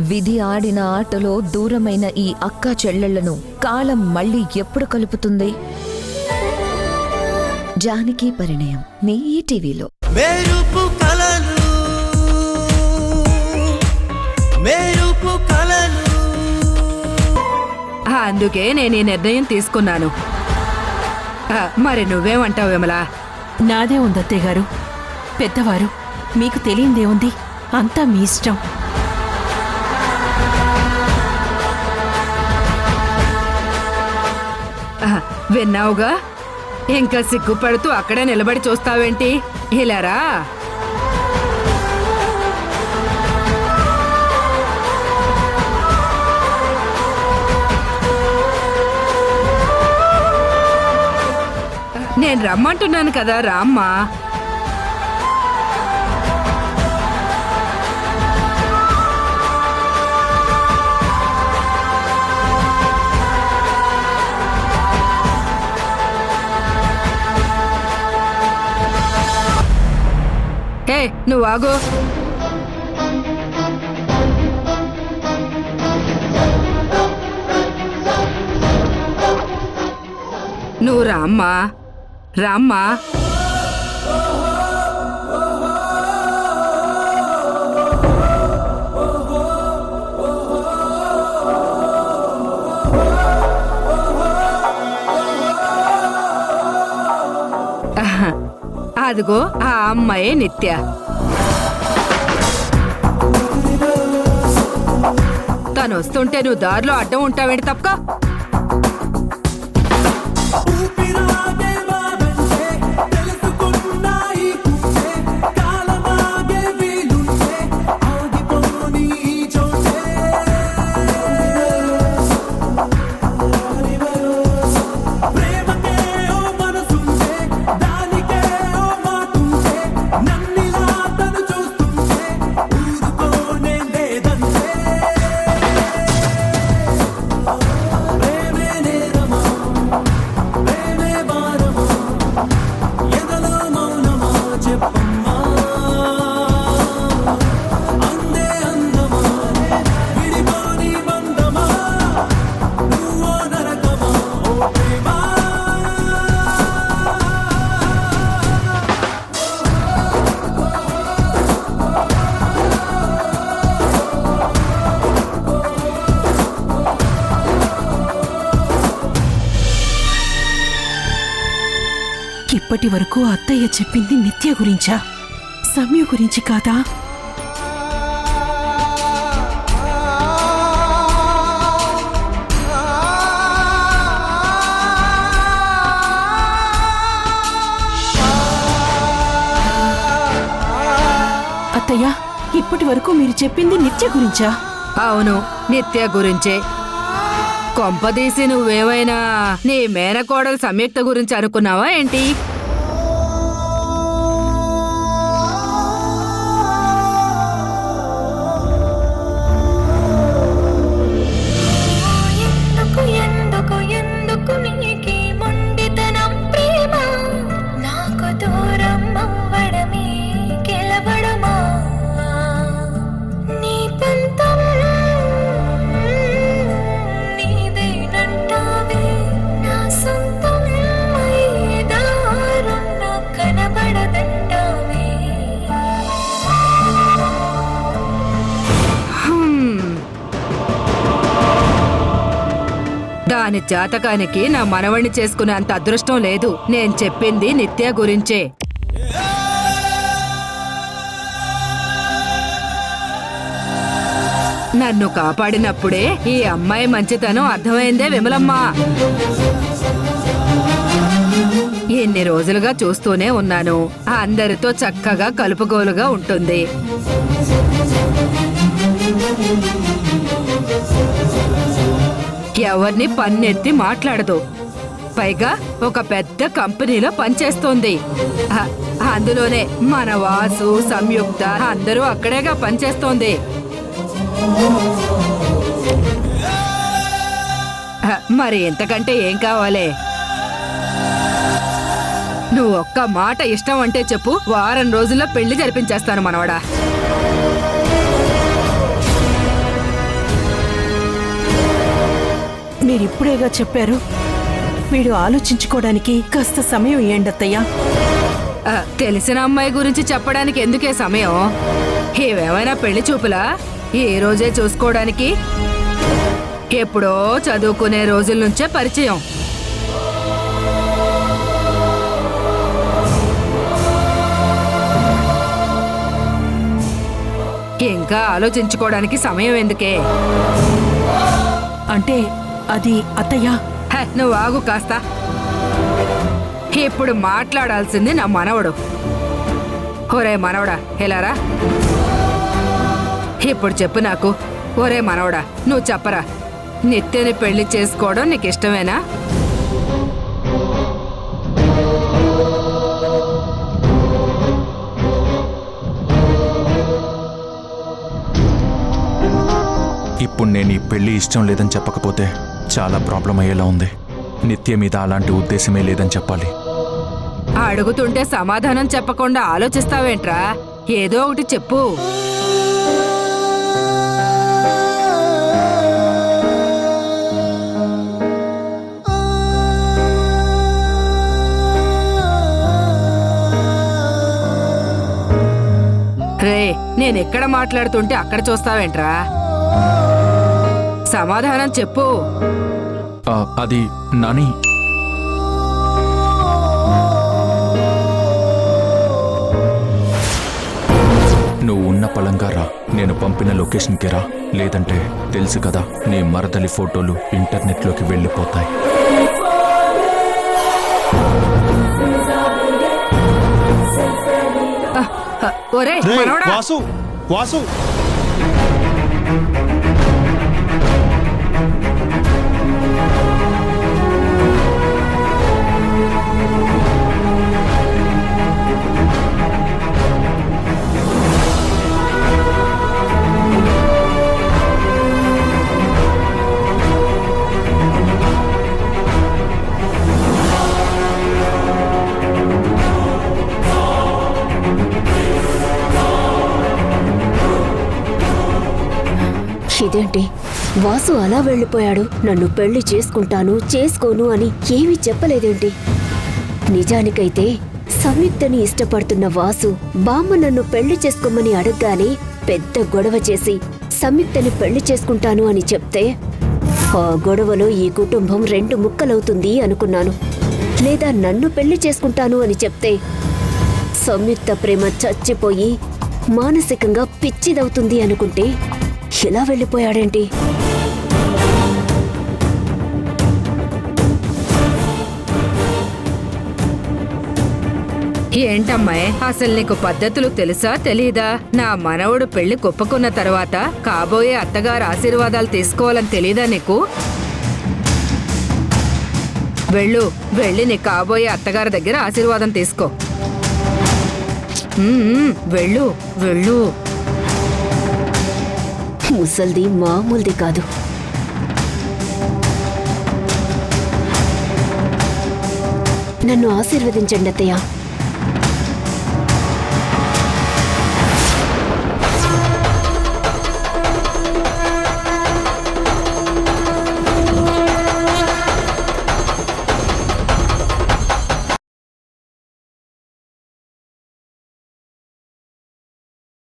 విధి ఆడిన ఆటలో దూరమైన ఈ అక్కా చెల్లెళ్లను కాలం మళ్ళీ ఎప్పుడు కలుపుతుంది? జానకి పరిణయం మీ ఈటీవీలో. అందుకే నేను ఈ నిర్ణయం తీసుకున్నాను. మరి నువ్వేమంటావు విమలా? నాదే ఉంది అత్తయ్య గారు. పెద్దవారు, మీకు తెలియందేముంది, అంతా మీ ఇష్టం. విన్నావుగా, ఇంకా సిగ్గుపడుతూ అక్కడే నిలబడి చూస్తావేంటి? ఇలారా. నేను రమ్మంటున్నాను కదా, రామ్మా. హే, నువ్వు ఆగు. నువ్వు రామ్మా, రామ్మా. అదిగో ఆ అమ్మాయే నిత్య. తను వస్తుంటే నువ్వు దారిలో అడ్డం ఉంటావేంటి? తప్పక. ఇప్పటి వరకు అత్తయ్య చెప్పింది నిత్య గురించా, సమయ గురించి కాదా? అత్తయ్య, ఇప్పటి వరకు మీరు చెప్పింది నిత్య గురించా? అవును, నిత్య గురించే. కొంపదీసి నువ్వేమైనా నీ మేనకోడలు సంయుక్త గురించి అనుకున్నావా ఏంటి? దాని జాతకానికి నా మనవణ్ణి చేసుకునే అంత అదృష్టం లేదు. నేను చెప్పింది నిత్య గురించే. నన్ను కాపాడినప్పుడే ఈ అమ్మాయి మంచితనం అర్థమైందే విమలమ్మ. ఎన్ని రోజులుగా చూస్తూనే ఉన్నాను, అందరితో చక్కగా కలుపుగోలుగా ఉంటుంది. ఎవరిని పన్నెత్తి మాట్లాడదు. పైగా ఒక పెద్ద కంపెనీలో పనిచేస్తోంది. అందులోనే మన వాసు, సంయుక్త అందరూ అక్కడేగా పనిచేస్తోంది. మరి ఎంతకంటే ఏం కావాలి? నువ్వు ఒక్క మాట ఇష్టం అంటే చెప్పు, వారం రోజుల్లో పెళ్లి జరిపించేస్తాను మనవడా. మీరిప్పుడేగా చెప్పారు. వీడు ఆలోచించుకోవడానికి కాస్త సమయం ఇయ్యండత్తయ్యా. తెలిసిన అమ్మాయి గురించి చెప్పడానికి ఎందుకే సమయం? ఏవేమైనా పెళ్లి చూపులా ఈ రోజే చూసుకోవడానికి? ఎప్పుడో చదువుకునే రోజుల నుంచే పరిచయం. ఇంకా ఆలోచించుకోవడానికి సమయం ఎందుకే? అంటే అది అత్తయ్యా. నువ్వు ఆగు కాస్త. ఇప్పుడు మాట్లాడాల్సింది నా మనవడు. ఒరే మనవడా, ఎలారా? ఇప్పుడు చెప్పు నాకు. ఒరే మనవడా, నువ్వు చెప్పరా, నిత్యని పెళ్లి చేసుకోవడం నీకు ఇష్టమేనా? ఇప్పుడు నేను ఈ పెళ్లి ఇష్టం లేదని చెప్పకపోతే చాలా ప్రాబ్లం అయ్యేలా ఉంది. నిత్య మీద అలాంటి ఉద్దేశమే లేదని చెప్పాలి. అడుగుతుంటే సమాధానం చెప్పకుండా ఆలోచిస్తావేంట్రా? ఏదో ఒకటి చెప్పు. రే, నేనెక్కడ మాట్లాడుతుంటే అక్కడ చూస్తావేంట్రా? సమాధానం చెప్పు. అది నాని, నువ్వు ఉన్న పలంగా రా. నేను పంపిన లొకేషన్కి రా. లేదంటే తెలుసు కదా, నీ మరదలి ఫోటోలు ఇంటర్నెట్లోకి వెళ్ళిపోతాయి. ఒరే మనవడా, వాసు వాసు ఇదేంటి, వాసు అలా వెళ్ళిపోయాడు? నన్ను పెళ్లి చేసుకుంటాను చేసుకోను అని ఏమీ చెప్పలేదేంటి? నిజానికైతే సంయుక్తని ఇష్టపడుతున్న వాసు బామ్మ నన్ను పెళ్లి చేసుకోమని అడగగానే పెద్ద గొడవ చేసి సంయుక్తని పెళ్లి చేసుకుంటాను అని చెప్తే ఆ గొడవలో ఈ కుటుంబం 2 ముక్కలవుతుంది అనుకున్నాను. లేదా నన్ను పెళ్లి చేసుకుంటాను అని చెప్తే సంయుక్త ప్రేమ చచ్చిపోయి మానసికంగా పిచ్చిదవుతుంది అనుకుంటే ఎలా వెళ్ళిపోయాడేంటి? ఏంటమ్మాయి, అసలు నీకు పద్ధతులు తెలుసా తెలీదా? నా మనవడు పెళ్లి కొప్పుకున్న తర్వాత కాబోయే అత్తగారు ఆశీర్వాదాలు తీసుకోవాలని తెలీదా నీకు? వెళ్ళి నీ కాబోయే అత్తగారి దగ్గర ఆశీర్వాదం తీసుకో. వెళ్ళు వెళ్ళు. ముసల్ది మామూలుది కాదు. నన్ను ఆశీర్వదించండి అత్తయ్య.